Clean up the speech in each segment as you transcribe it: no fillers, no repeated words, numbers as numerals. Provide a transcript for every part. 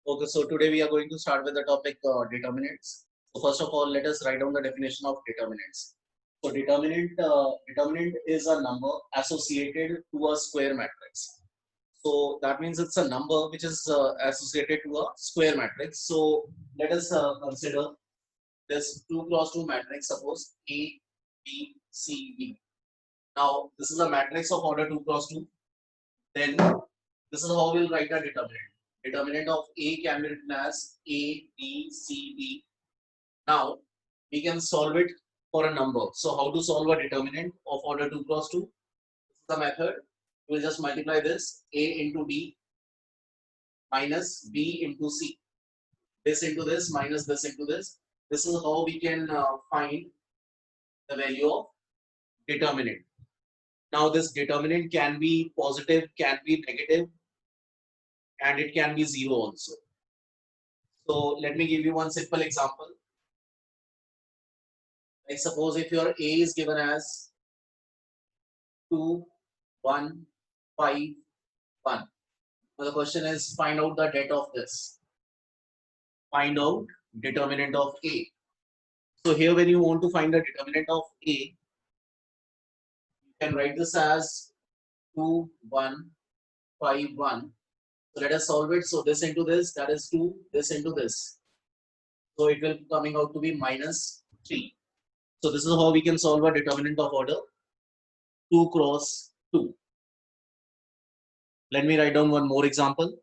Okay, so today we are going to start with the topic determinants. So first of all, let us write down the definition of determinants. So determinant is a number associated to a square matrix. So that means it's a number which is associated to a square matrix. So let us consider this 2 cross 2 matrix. Suppose A, B, C, D. Now this is a matrix of order 2 cross 2. Then this is how we'll write the determinant. Determinant of A can be written as A, B, C, D. Now we can solve it for a number. So how to solve a determinant of order 2 cross 2? This is the method. We'll just multiply this A into D minus B into C. This into this minus this into this. This is how we can find the value of determinant. Now this determinant can be positive, can be negative, and it can be zero also. So let me give you one simple example. Like suppose if your A is given as 2, 1, 5, 1. Now the question is find out the det of this. Find out determinant of A. So here when you want to find the determinant of A, you can write this as 2, 1, 5, 1. So let us solve it. So this into this, that is 2, this into this. So it will be coming out to be minus 3. So this is how we can solve a determinant of order 2 cross 2. Let me write down one more example.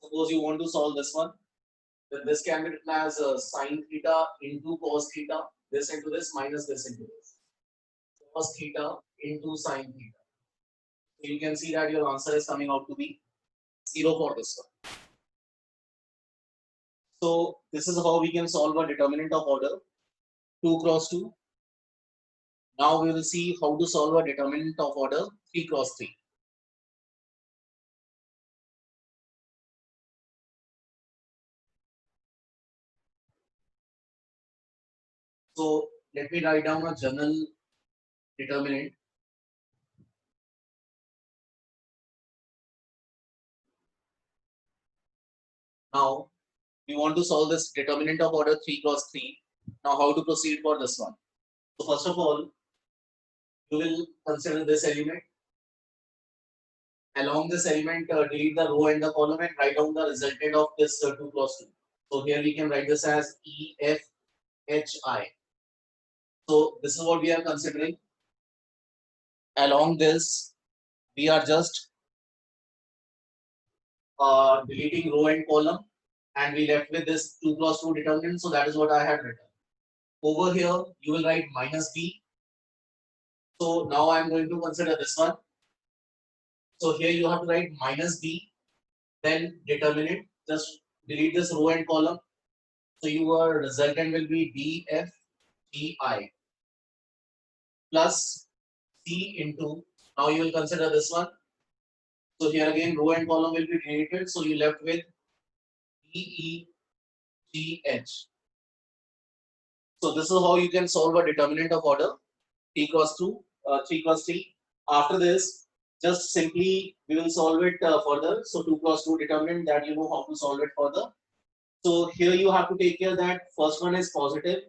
Suppose you want to solve this one. Then this can be written as sine theta into cos theta. This into this minus this into this. Cos theta into sine theta. So you can see that your answer is coming out to be 0 for this one. So this is how we can solve a determinant of order 2 cross 2. Now we will see how to solve a determinant of order 3 cross 3. So let me write down a general determinant. Now we want to solve this determinant of order 3 cross 3. Now how to proceed for this one? So first of all, you will consider this element. Along this element, delete the row and the column and write down the resultant of this 2 cross 2. So here we can write this as E, F, H, I. So this is what we are considering. Along this, we are just deleting row and column, and we left with this 2 cross 2 determinant. So that is what I had written. Over here, you will write minus B. So now I am going to consider this one. So here you have to write minus B, then determinant. Just delete this row and column. So your resultant will be DFGI plus C into, now you will consider this one. So here again row and column will be deleted. So you left with DEGH. So this is how you can solve a determinant of order 3 cross 3. After this, just simply we will solve it further. So 2 cross 2 determinant, that you know how to solve it further. So here you have to take care that first one is positive,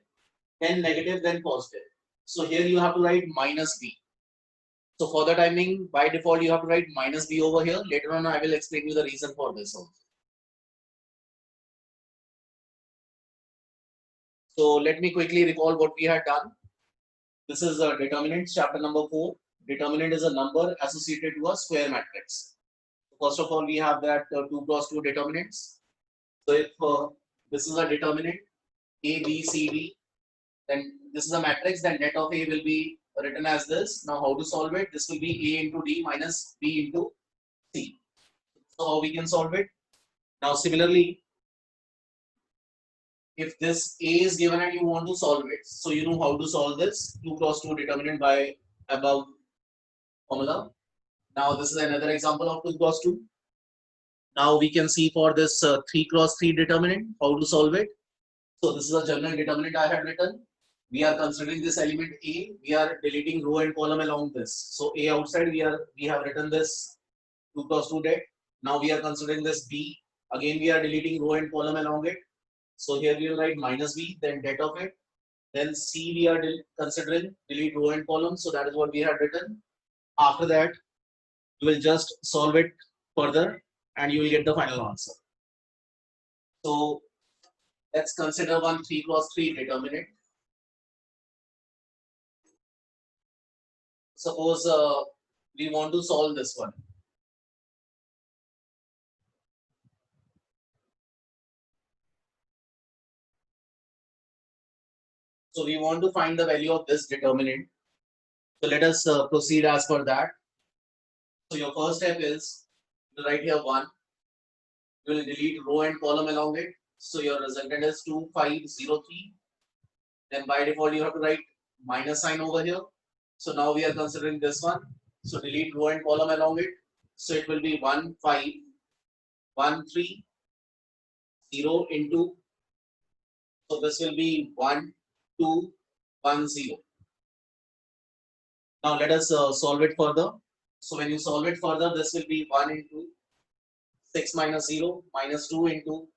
then negative, then positive. So here you have to write minus B. So for the timing, by default, you have to write minus B over here. Later on, I will explain you the reason for this also. So let me quickly recall what we had done. This is a determinant, chapter number 4. Determinant is a number associated to a square matrix. First of all, we have that 2 cross 2 determinants. So if this is a determinant, A, B, C, D, then this is a matrix, then net of A will be written as this. Now how to solve it? This will be A into D minus B into C. So how we can solve it? Now similarly, if this A is given and you want to solve it, so you know how to solve this 2 cross 2 determinant by above formula. Now this is another example of 2 cross 2. Now we can see for this 3 cross 3 determinant how to solve it. So this is a general determinant I had written. We are considering this element A. We are deleting row and column along this. So A outside we have written this 2 cross 2 det. Now we are considering this B. Again we are deleting row and column along it. So here we will write minus B, then det of it. Then C we are considering delete row and column. So that is what we had written. After that, you will just solve it further and you will get the final answer. So let's consider one 3 cross 3 determinant. Suppose we want to solve this one. So we want to find the value of this determinant. So let us proceed as per that. So your first step is to write here 1. You will delete row and column along it. So your resultant is 2503. Then by default you have to write minus sign over here. So now we are considering this one. So delete row and column along it. So it will be 15130 into. So this will be 1210. Now let us solve it further. So when you solve it further, this will be 1 into 6 minus 0 minus 2 into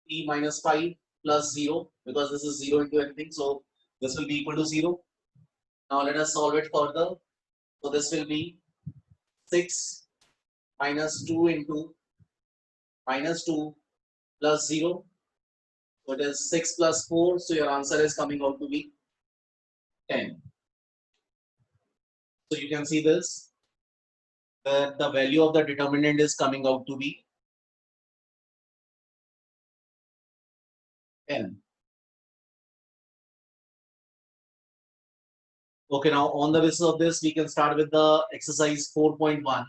t minus 5 plus 0 because this is 0 into anything. So this will be equal to 0. Now let us solve it further. So this will be 6 minus 2 into minus 2 plus 0. So it is 6 plus 4. So your answer is coming out to be 10. So you can see this. The value of the determinant is coming out to be 10. Okay, now on the basis of this, we can start with the exercise 4.1.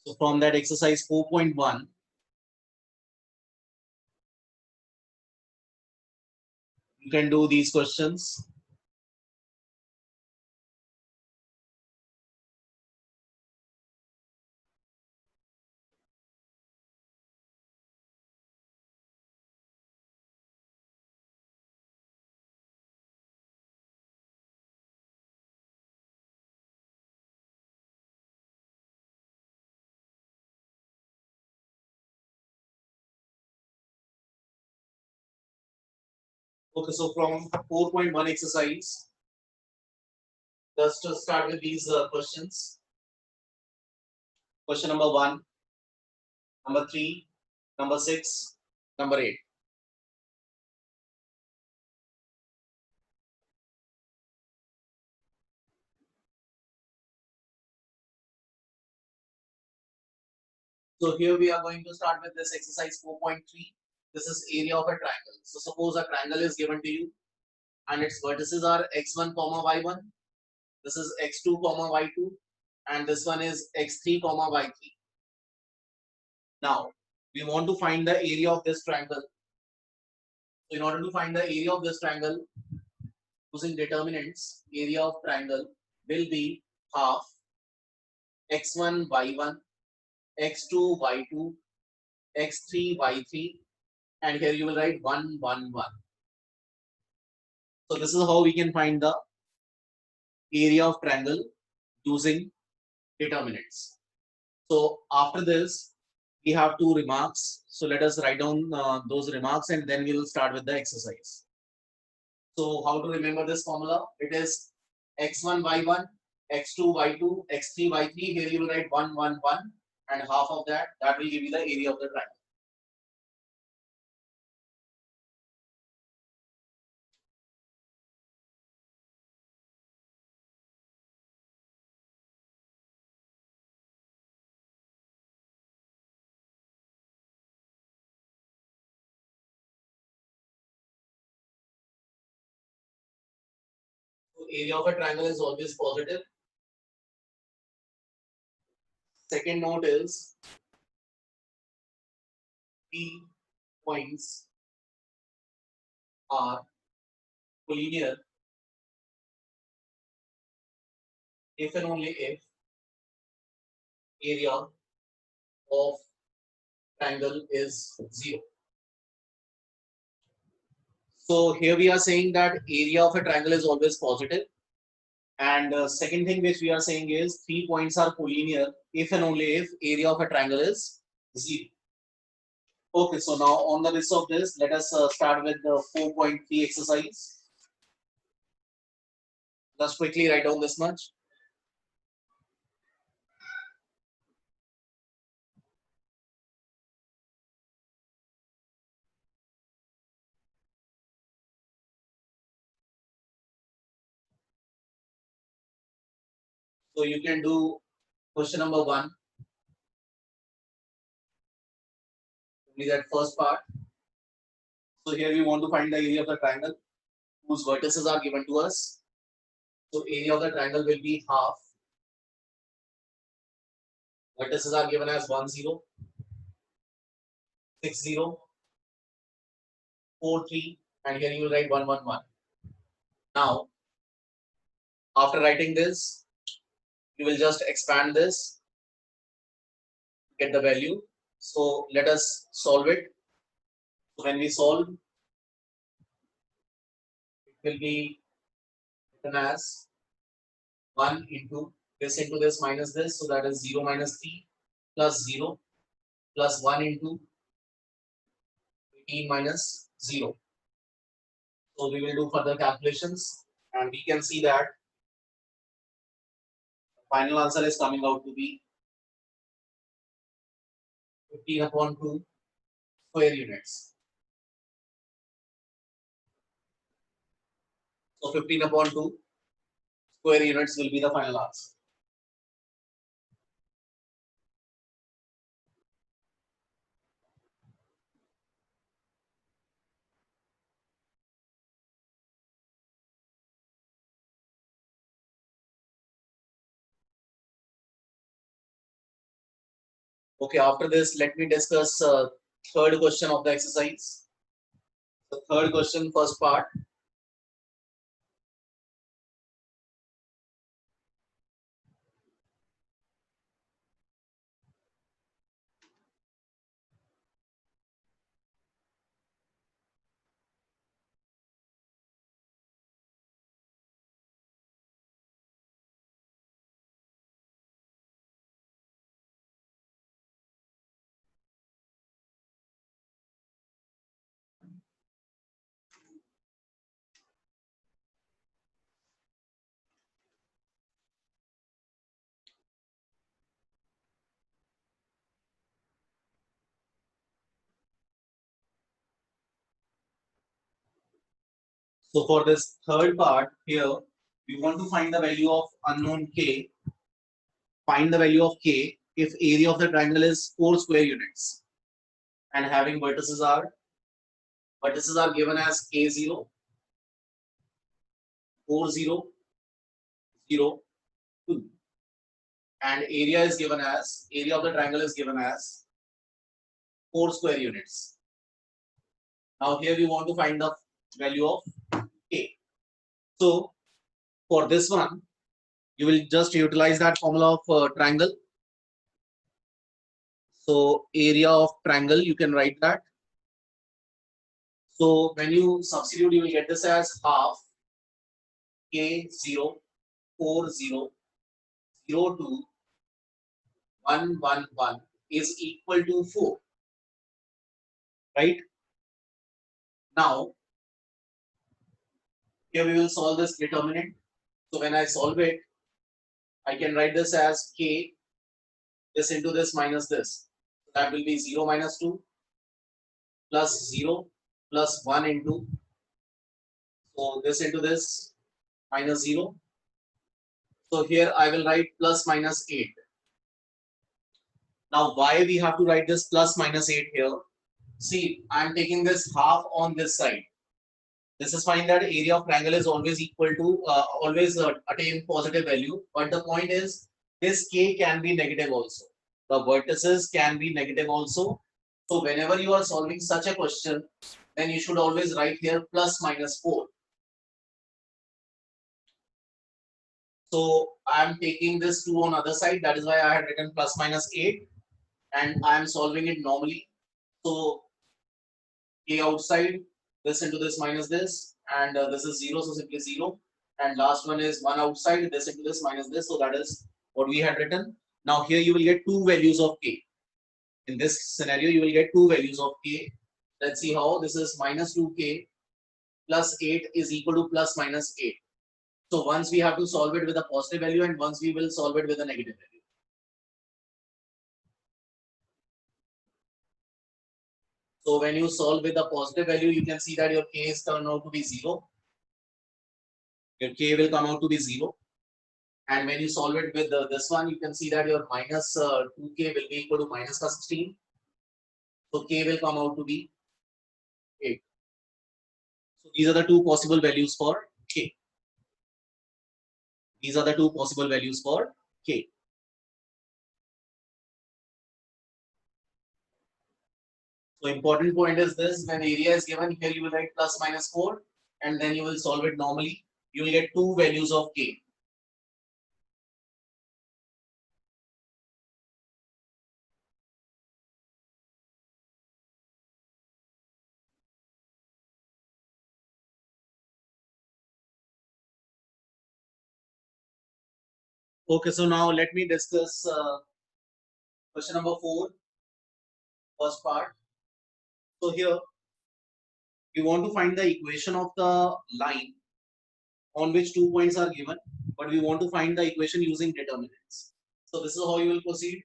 So from that exercise 4.1, you can do these questions. Okay, so from 4.1 exercise, let's just start with these questions. Question number 1, number 3, number 6, number 8. So here we are going to start with this exercise 4.3. This is area of a triangle. So suppose a triangle is given to you and its vertices are x1 comma y1. This is x2 comma y2 and this one is x3 comma y3. Now we want to find the area of this triangle. So in order to find the area of this triangle using determinants, area of triangle will be half x1 y1, x2 y2, x3 y3, and here you will write 1 1 1. So this is how we can find the area of triangle using determinants. So after this, we have two remarks. So let us write down those remarks and then we will start with the exercise. So how to remember this formula? It is x1 y1, x2 y2, x3 y3. Here you will write 1 1 1 and half of that will give you the area of the triangle. So area of a triangle is always positive. Second note is P points are collinear if and only if area of triangle is 0. So here we are saying that area of a triangle is always positive. And second thing which we are saying is 3 points are collinear if and only if area of a triangle is 0. Okay, so now on the basis of this, let us start with the 4.3 exercise. Just quickly write down this much. So you can do question number 1, only that first part. So here we want to find the area of the triangle whose vertices are given to us. So area of the triangle will be half. Vertices are given as 1, 0, 6, 0, 4, 3, and here you will write 1, 1, 1. Now, after writing this, you will just expand this, get the value. So let us solve it. So when we solve, it will be written as 1 into this minus this. So that is 0 minus 3 plus 0 plus 1 into 18 minus 0. So we will do further calculations and we can see that the final answer is coming out to be 15 upon 2 square units. So 15 upon 2 square units will be the final answer. Okay, after this, let me discuss third question of the exercise. The third question, first part. So for this third part here, we want to find the value of unknown k. Find the value of k if area of the triangle is 4 square units and having vertices are given as k0, 4, 0, 0, 2, and area of the triangle is given as 4 square units. Now here we want to find the value of k. So for this one, you will just utilize that formula of triangle. So area of triangle, you can write that. So when you substitute, you will get this as half k0, 4, 0, 0, 2, 1, 1, 1 is equal to 4. Right? Now, here we will solve this determinant. So when I solve it, I can write this as k, this into this minus this. That will be 0 minus 2 plus 0 plus 1 into, so this into this minus 0. So here I will write plus minus 8. Now why we have to write this plus minus 8 here? See, I am taking this half on this side. This is fine that area of triangle is always equal to, attain positive value. But the point is, this k can be negative also. The vertices can be negative also. So whenever you are solving such a question, then you should always write here plus minus 4. So I am taking this 2 on other side. That is why I had written plus minus 8. And I am solving it normally. So k outside, this into this minus this, and this is 0, so simply 0. And last one is 1 outside, this into this minus this, so that is what we had written. Now here you will get two values of k. In this scenario, you will get two values of k. Let's see how. This is minus 2k plus 8 is equal to plus minus 8. So once we have to solve it with a positive value, and once we will solve it with a negative value. So when you solve with a positive value, you can see that your k is turned out to be 0. Your k will come out to be 0. And when you solve it with this one, you can see that your minus 2k will be equal to minus 16. So k will come out to be 8. So these are the two possible values for k. These are the two possible values for k. So important point is this: when area is given, here you will write plus minus 4, and then you will solve it normally. You will get two values of k. Okay, so now let me discuss question number 4, first part. So here we want to find the equation of the line on which 2 points are given, but we want to find the equation using determinants. So this is how you will proceed.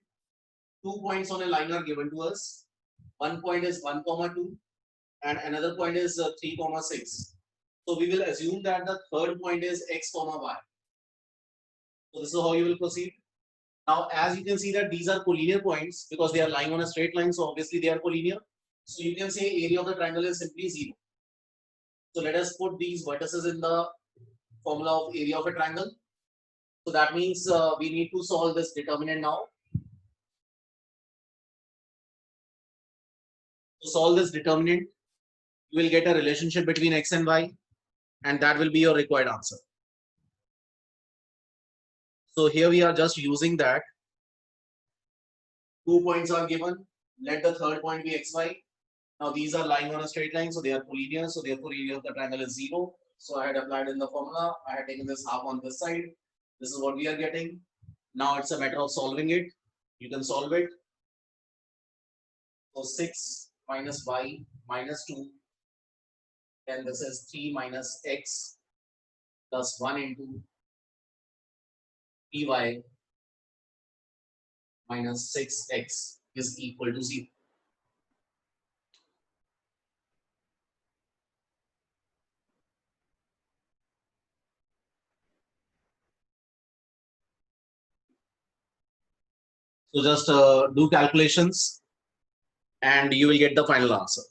2 points on a line are given to us. One point is 1, 2, and another point is 3, 6. So we will assume that the third point is x, y. So this is how you will proceed. Now, as you can see that these are collinear points because they are lying on a straight line, so obviously they are collinear. So you can say area of the triangle is simply 0. So let us put these vertices in the formula of area of a triangle. So that means we need to solve this determinant now. To solve this determinant, you will get a relationship between x and y, and that will be your required answer. So here we are just using that. 2 points are given. Let the third point be xy. Now these are lying on a straight line, so they are collinear. So therefore area of the triangle is 0. So I had applied in the formula. I had taken this half on this side. This is what we are getting. Now it's a matter of solving it. You can solve it. So 6 minus y minus 2. Then this is 3 minus x plus 1 into py minus 6x is equal to 0. So just do calculations and you will get the final answer.